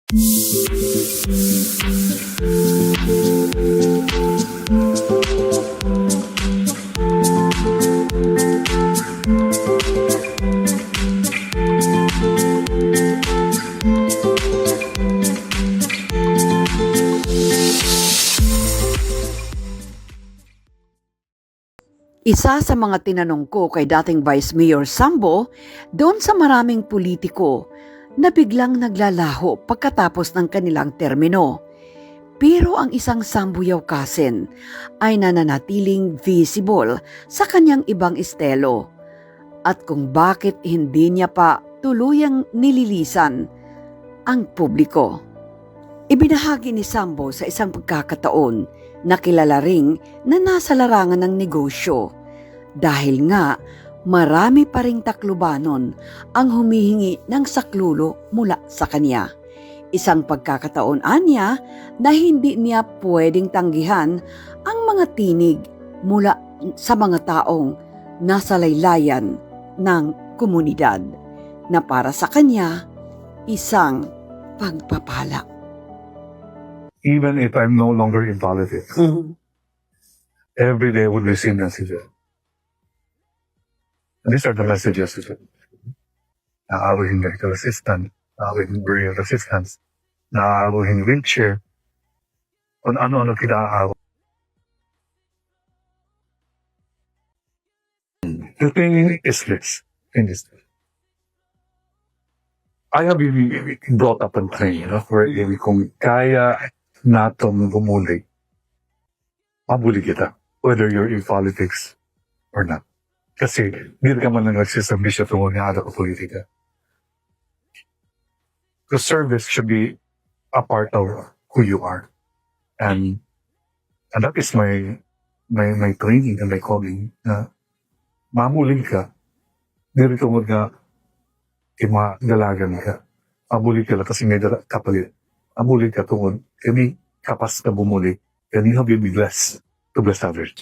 Isa sa mga tinanong ko kay dating Vice Mayor Sambo doon sa maraming politiko na biglang naglalaho pagkatapos ng kanilang termino. Pero ang isang Sambuyaw-kasen ay nananatiling visible sa kanyang ibang estelo at kung bakit hindi niya pa tuluyang nililisan ang publiko. Ibinahagi ni Sambo sa isang pagkakataon na kilala ring na nasa larangan ng negosyo dahil nga marami pa ring Taclobanon ang humihingi ng saklulo mula sa kanya. Isang pagkakataon anya na hindi niya pwedeng tanggihan ang mga tinig mula sa mga taong nasa laylayan ng komunidad na para sa kanya isang pagpapala. Even if I'm no longer in politics, every day I would receive messages. And these are the messages. Naaabuhin medical assistant, naaabuhin burial assistance, naaabuhin wheelchair, kung ano-ano kinaawa. The thing is this, I have been brought up and trained, where kung kaya natong bumuli, mabuli kita, whether you're in politics or not. Kasi hindi ka man lang nagsisambisya tungkol nga ala ko politika. The service should be a part of who you are. And that is my training and my calling na mamuling ka, hindi tungkol nga dalagan ka. Mabuli ka lang kasi may kapalit. Mabuli ka tungkol kami kapas na bumuli and you have been blessed to bless others.